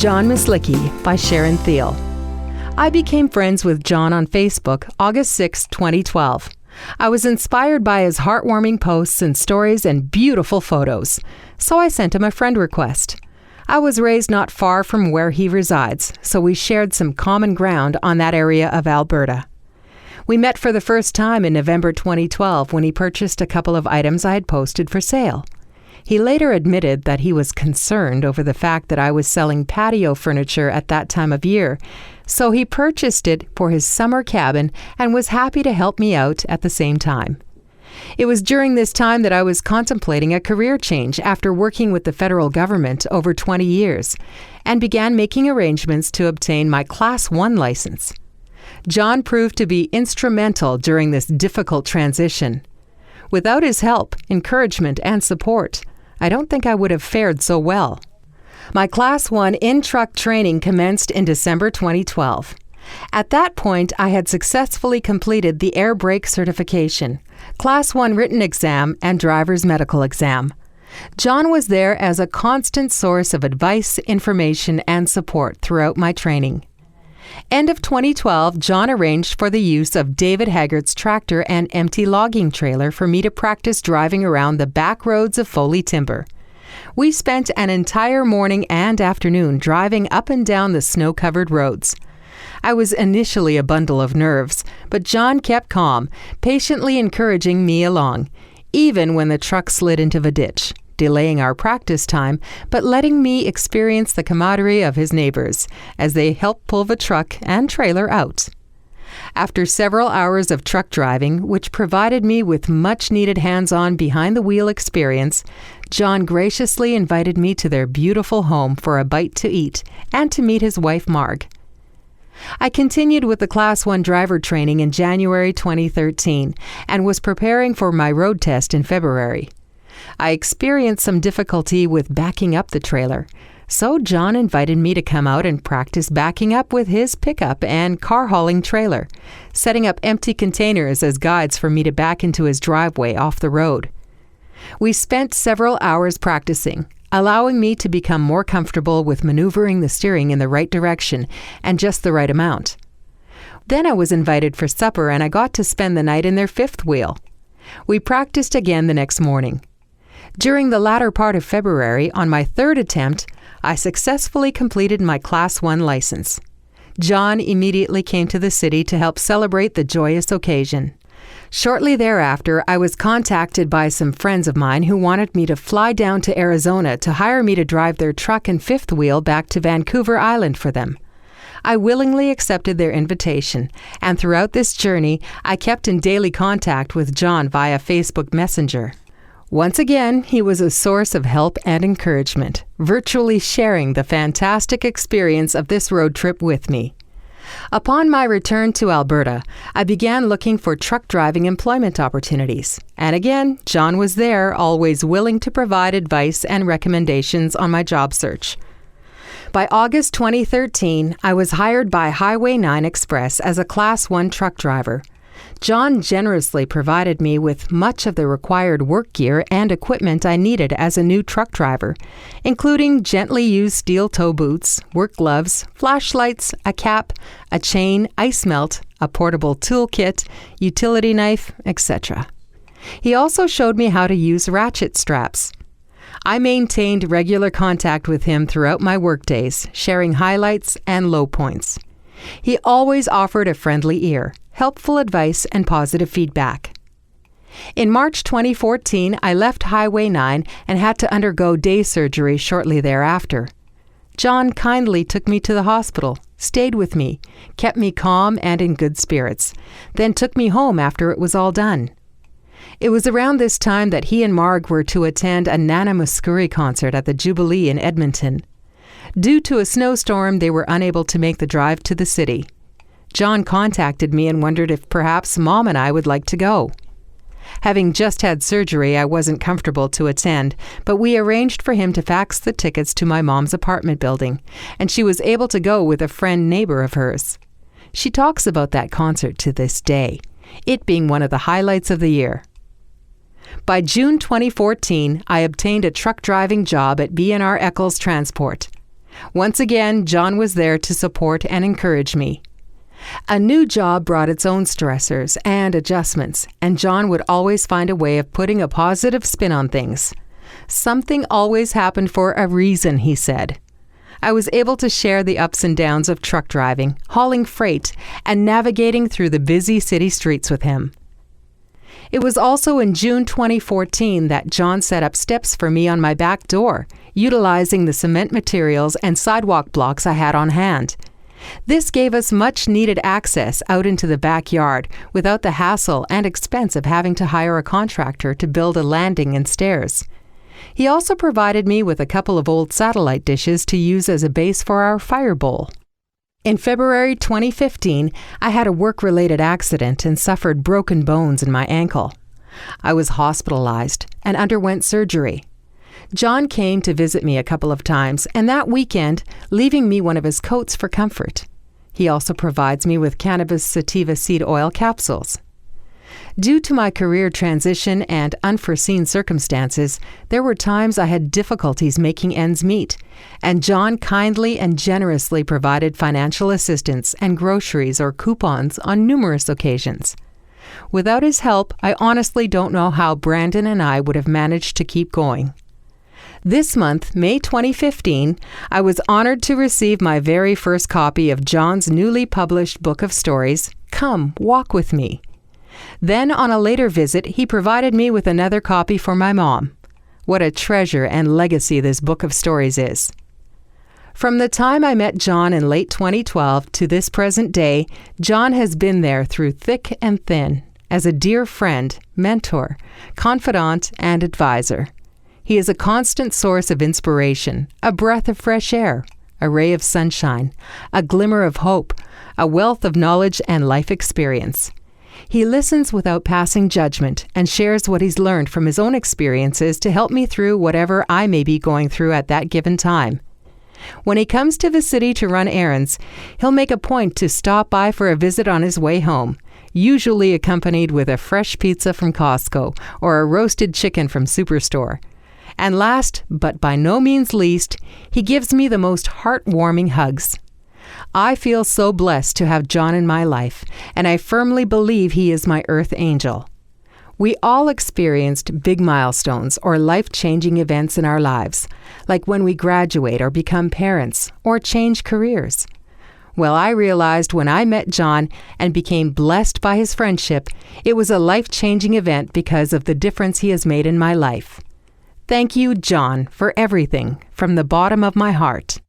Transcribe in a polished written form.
John Myslicki by Sharon Thiele. I became friends with John on Facebook August 6, 2012. I was inspired by his heartwarming posts and stories and beautiful photos, so I sent him a friend request. I was raised not far from where he resides, so we shared some common ground on that area of Alberta. We met for the first time in November 2012 when he purchased a couple of items I had posted for sale. He later admitted that he was concerned over the fact that I was selling patio furniture at that time of year, so he purchased it for his summer cabin and was happy to help me out at the same time. It was during this time that I was contemplating a career change after working with the federal government over 20 years and began making arrangements to obtain my Class 1 license. John proved to be instrumental during this difficult transition. Without his help, encouragement, and support, I don't think I would have fared so well. My Class 1 in-truck training commenced in December 2012. At that point, I had successfully completed the air brake certification, Class 1 written exam, and driver's medical exam. John was there as a constant source of advice, information, and support throughout my training. End of 2012, John arranged for the use of David Haggart's tractor and empty logging trailer for me to practice driving around the back roads of Foley Timber. We spent an entire morning and afternoon driving up and down the snow-covered roads. I was initially a bundle of nerves, but John kept calm, patiently encouraging me along, even when the truck slid into the ditch, delaying our practice time, but letting me experience the camaraderie of his neighbors as they helped pull the truck and trailer out. After several hours of truck driving, which provided me with much-needed hands-on behind-the-wheel experience, John graciously invited me to their beautiful home for a bite to eat and to meet his wife, Marg. I continued with the Class 1 driver training in January 2013 and was preparing for my road test in February. I experienced some difficulty with backing up the trailer, so John invited me to come out and practice backing up with his pickup and car hauling trailer, setting up empty containers as guides for me to back into his driveway off the road. We spent several hours practicing, allowing me to become more comfortable with maneuvering the steering in the right direction and just the right amount. Then I was invited for supper and I got to spend the night in their fifth wheel. We practiced again the next morning. During the latter part of February, on my third attempt, I successfully completed my Class 1 license. John immediately came to the city to help celebrate the joyous occasion. Shortly thereafter, I was contacted by some friends of mine who wanted me to fly down to Arizona to hire me to drive their truck and fifth wheel back to Vancouver Island for them. I willingly accepted their invitation, and throughout this journey, I kept in daily contact with John via Facebook Messenger. Once again, he was a source of help and encouragement, virtually sharing the fantastic experience of this road trip with me. Upon my return to Alberta, I began looking for truck driving employment opportunities. And again, John was there, always willing to provide advice and recommendations on my job search. By August 2013, I was hired by Highway 9 Express as a Class 1 truck driver. John generously provided me with much of the required work gear and equipment I needed as a new truck driver, including gently used steel toe boots, work gloves, flashlights, a cap, a chain, ice melt, a portable toolkit, utility knife, etc. He also showed me how to use ratchet straps. I maintained regular contact with him throughout my workdays, sharing highlights and low points. He always offered a friendly ear, helpful advice, and positive feedback. In March 2014, I left Highway 9 and had to undergo day surgery shortly thereafter. John kindly took me to the hospital, stayed with me, kept me calm and in good spirits, then took me home after it was all done. It was around this time that he and Marg were to attend a Nana Muscuri concert at the Jubilee in Edmonton. Due to a snowstorm, they were unable to make the drive to the city. John contacted me and wondered if perhaps Mom and I would like to go. Having just had surgery, I wasn't comfortable to attend, but we arranged for him to fax the tickets to my mom's apartment building, and she was able to go with a friend neighbor of hers. She talks about that concert to this day, it being one of the highlights of the year. By June 2014, I obtained a truck driving job at B&R Eccles Transport. Once again, John was there to support and encourage me. A new job brought its own stressors and adjustments, and John would always find a way of putting a positive spin on things. Something always happened for a reason, he said. I was able to share the ups and downs of truck driving, hauling freight, and navigating through the busy city streets with him. It was also in June 2014 that John set up steps for me on my back door, utilizing the cement materials and sidewalk blocks I had on hand. This gave us much-needed access out into the backyard without the hassle and expense of having to hire a contractor to build a landing and stairs. He also provided me with a couple of old satellite dishes to use as a base for our fire bowl. In February 2015, I had a work-related accident and suffered broken bones in my ankle. I was hospitalized and underwent surgery. John came to visit me a couple of times, and that weekend, leaving me one of his coats for comfort. He also provides me with cannabis sativa seed oil capsules. Due to my career transition and unforeseen circumstances, there were times I had difficulties making ends meet, and John kindly and generously provided financial assistance and groceries or coupons on numerous occasions. Without his help, I honestly don't know how Brandon and I would have managed to keep going. This month, May 2015, I was honored to receive my very first copy of John's newly published book of stories, Come, Walk With Me. Then, on a later visit, he provided me with another copy for my mom. What a treasure and legacy this book of stories is. From the time I met John in late 2012 to this present day, John has been there through thick and thin, as a dear friend, mentor, confidant, and advisor. He is a constant source of inspiration, a breath of fresh air, a ray of sunshine, a glimmer of hope, a wealth of knowledge and life experience. He listens without passing judgment and shares what he's learned from his own experiences to help me through whatever I may be going through at that given time. When he comes to the city to run errands, he'll make a point to stop by for a visit on his way home, usually accompanied with a fresh pizza from Costco or a roasted chicken from Superstore. And last, but by no means least, he gives me the most heartwarming hugs. I feel so blessed to have John in my life, and I firmly believe he is my earth angel. We all experienced big milestones or life-changing events in our lives, like when we graduate or become parents or change careers. Well, I realized when I met John and became blessed by his friendship, it was a life-changing event because of the difference he has made in my life. Thank you, John, for everything, from the bottom of my heart.